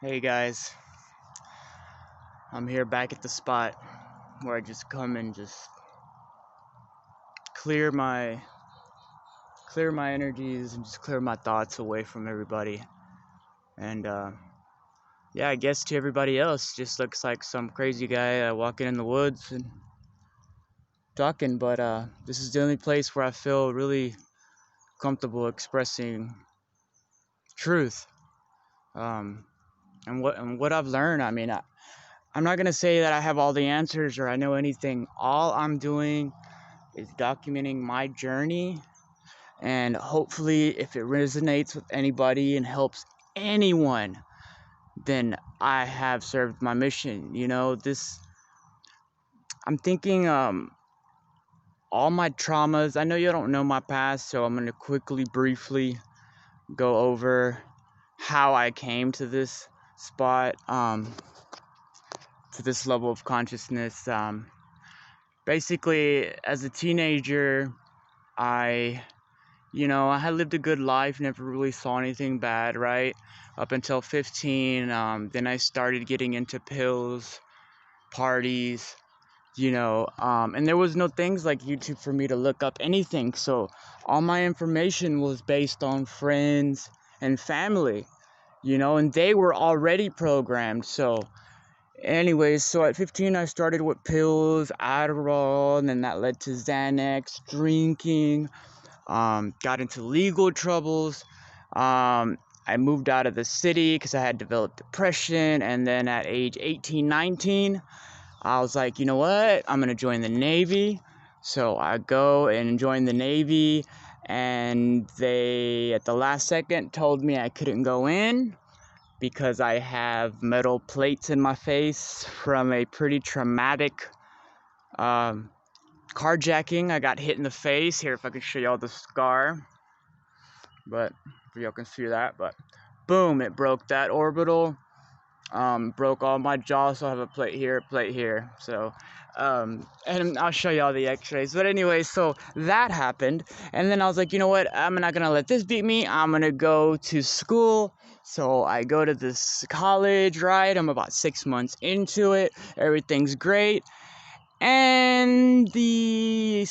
Hey guys, I'm here back at the spot where I just come and just clear my clear my energies and just clear my thoughts away from everybody. And yeah, I guess to everybody else, just looks like some crazy guy walking in the woods and talking. But this is the only place where I feel really comfortable expressing truth. Um, and what I've learned, I'm not gonna say that I have all the answers or I know anything. All I'm doing is documenting my journey, and hopefully if it resonates with anybody and helps anyone, then I have served my mission. This I'm thinking all my traumas. I know you don't know my past, so I'm going to quickly briefly go over how I came to this spot, to this level of consciousness. Basically, as a teenager, I had lived a good life, never really saw anything bad, right? Up until 15, then I started getting into pills, parties, and there was no things like YouTube for me to look up anything. So all my information was based on friends and family, and they were already programmed. So anyways, so at 15, I started with pills, Adderall, and then that led to Xanax, drinking. Got into legal troubles. I moved out of the city because I had developed depression. And then at age 18, 19, I was like, you know what? I'm going to join the Navy. So I go and join the Navy. And they, at the last second, told me I couldn't go in because I have metal plates in my face from a pretty traumatic carjacking. I got hit in the face. Here, if I can show y'all the scar. But if y'all can see that, but boom, it broke that orbital, broke all my jaw. So I have a plate here. So and I'll show y'all the x-rays. But anyway, so that happened, and then I was like, you know what, I'm not gonna let this beat me. I'm gonna go to school. So I go to this college, right? I'm about 6 months into it. Everything's great. And the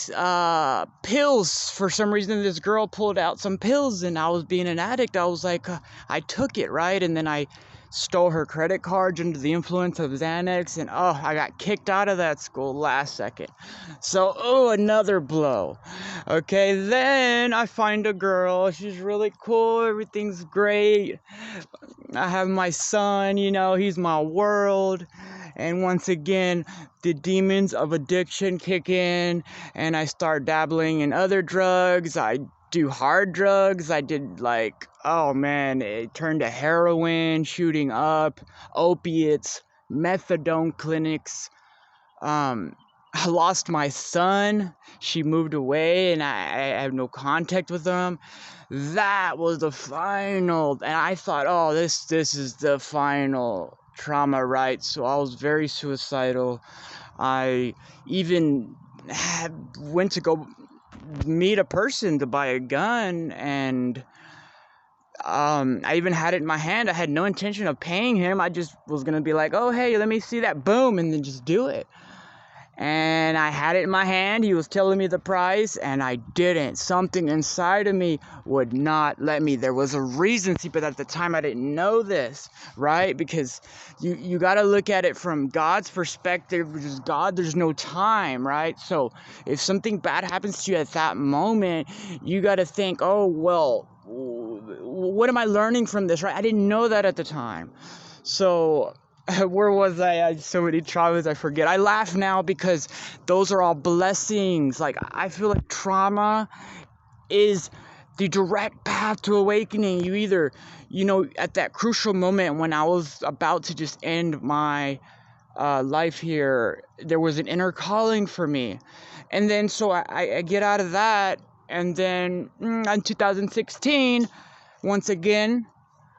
pills, for some reason, this girl pulled out some pills, and I was being an addict. I was like, I took it, right? And then I stole her credit card under the influence of Xanax, and I got kicked out of that school last second. So, another blow. Okay, then I find a girl. She's really cool. Everything's great. I have my son, he's my world. And once again, the demons of addiction kick in, and I start dabbling in other drugs. I do hard drugs. I did it turned to heroin, shooting up, opiates, methadone clinics. I lost my son. She moved away, and I have no contact with them. That was the final, and I thought, this is the final trauma, right? So I was very suicidal. I even went to go meet a person to buy a gun, and I even had it in my hand. I had no intention of paying him. I just was gonna be like, oh hey, let me see that, boom, and then just do it. And I had it in my hand. He was telling me the price, and I didn't. Something inside of me would not let me. There was a reason, but at the time I didn't know this, right? Because you got to look at it from God's perspective, which is God, there's no time, right? So if something bad happens to you at that moment, you got to think, oh, well, what am I learning from this, right? I didn't know that at the time. So where was I? I had so many traumas, I forget. I laugh now because those are all blessings. Like, I feel like trauma is the direct path to awakening. You either, at that crucial moment when I was about to just end my life here, there was an inner calling for me. And then so I get out of that, and then in 2016, once again,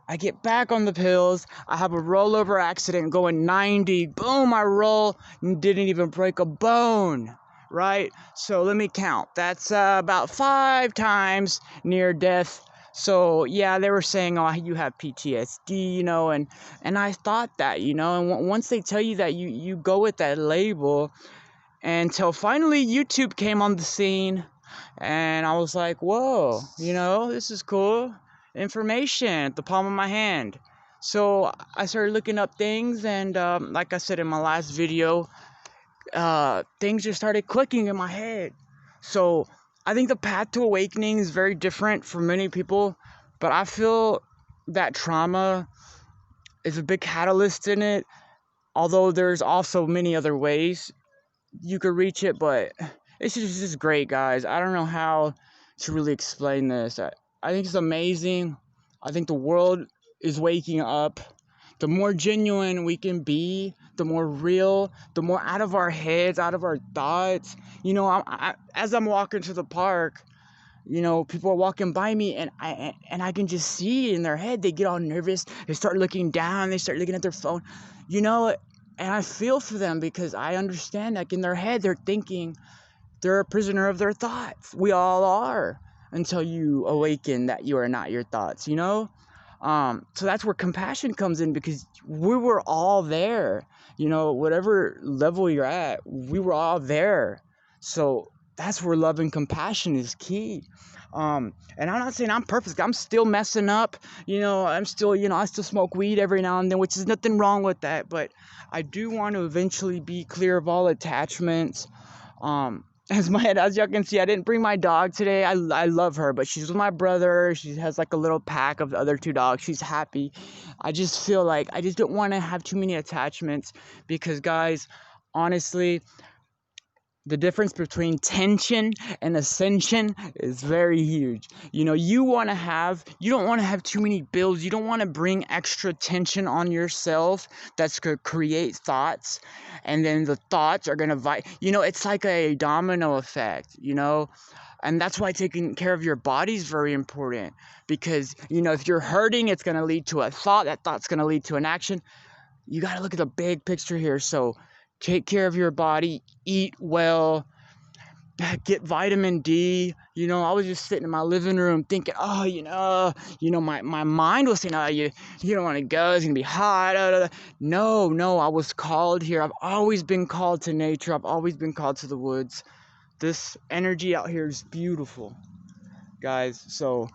I get back on the pills. I have a rollover accident going 90. Boom, I roll and didn't even break a bone, right? So let me count. That's about 5 times near death So yeah, they were saying, oh, you have PTSD, you know, and I thought that, you know, and once they tell you that, you go with that label, until finally YouTube came on the scene, and I was like, whoa, you know, this is cool information at the palm of my hand. So I started looking up things, and like I said in my last video, things just started clicking in my head. So I think the path to awakening is very different for many people, but I feel that trauma is a big catalyst in it, although there's also many other ways you could reach it, but it's just great, guys. I don't know how to really explain this. I think it's amazing. I think the world is waking up. The more genuine we can be, the more real, the more out of our heads, out of our thoughts. You know, as I'm walking to the park, you know, people are walking by me, and I can just see in their head, they get all nervous, they start looking down, they start looking at their phone, you know, and I feel for them, because I understand, like, in their head, they're thinking they're a prisoner of their thoughts. We all are, until you awaken that you are not your thoughts, you know? So that's where compassion comes in, because we were all there, you know, whatever level you're at, we were all there. So that's where love and compassion is key. And I'm not saying I'm perfect. I'm still messing up. You know, I'm still, you know, I still smoke weed every now and then, which is nothing wrong with that. But I do want to eventually be clear of all attachments. As y'all can see, I didn't bring my dog today. I love her, but she's with my brother. She has like a little pack of the other two dogs. She's happy. I just feel like I just don't want to have too many attachments, because, guys, honestly, the difference between tension and ascension is very huge. You know, you don't want to have too many bills. You don't want to bring extra tension on yourself that's going to create thoughts. And then the thoughts are going to, you know, it's like a domino effect, you know. And that's why taking care of your body is very important. Because, you know, if you're hurting, it's going to lead to a thought. That thought's going to lead to an action. You got to look at the big picture here. So take care of your body, eat well, get vitamin D. You know, I was just sitting in my living room thinking, oh, my mind was saying, oh, you don't want to go, it's going to be hot. No, I was called here. I've always been called to nature. I've always been called to the woods. This energy out here is beautiful, guys. So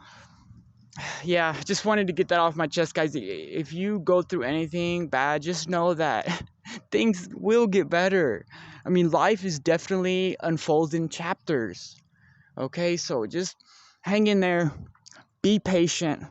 yeah, just wanted to get that off my chest, guys. If you go through anything bad, just know that things will get better. I mean, life is definitely unfolds in chapters. Okay, so just hang in there, be patient.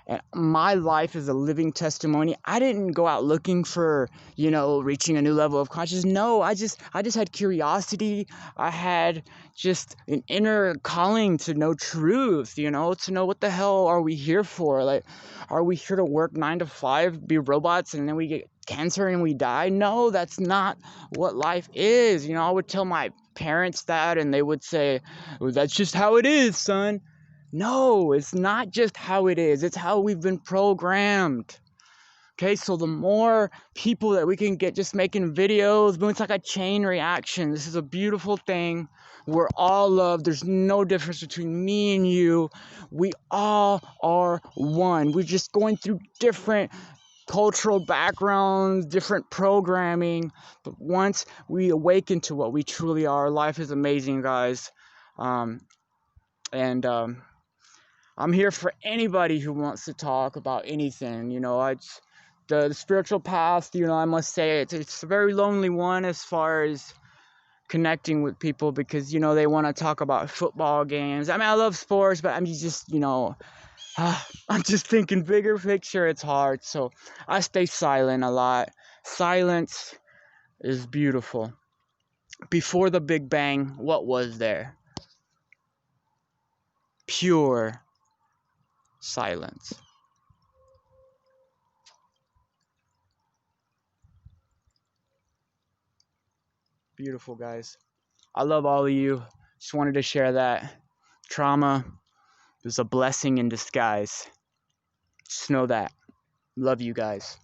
And my life is a living testimony. I didn't go out looking for, you know, reaching a new level of consciousness. No, I just had curiosity. I had just an inner calling to know truth, you know, to know what the hell are we here for? Like, are we here to work 9 to 5, be robots, and then we get cancer and we die? No, that's not what life is. You know, I would tell my parents that, and they would say, well, that's just how it is, son. No, it's not just how it is. It's how we've been programmed. Okay, so the more people that we can get just making videos, it's like a chain reaction. This is a beautiful thing. We're all loved. There's no difference between me and you. We all are one. We're just going through different cultural backgrounds, different programming. But once we awaken to what we truly are, life is amazing, guys. I'm here for anybody who wants to talk about anything. You know, the spiritual path, you know, I must say it's a very lonely one as far as connecting with people, because, you know, they want to talk about football games. I mean, I love sports, but I'm just, you know, I'm just thinking bigger picture. It's hard. So I stay silent a lot. Silence is beautiful. Before the Big Bang, what was there? Pure silence. Beautiful, guys. I love all of you. Just wanted to share that. Trauma is a blessing in disguise. Just know that. Love you guys.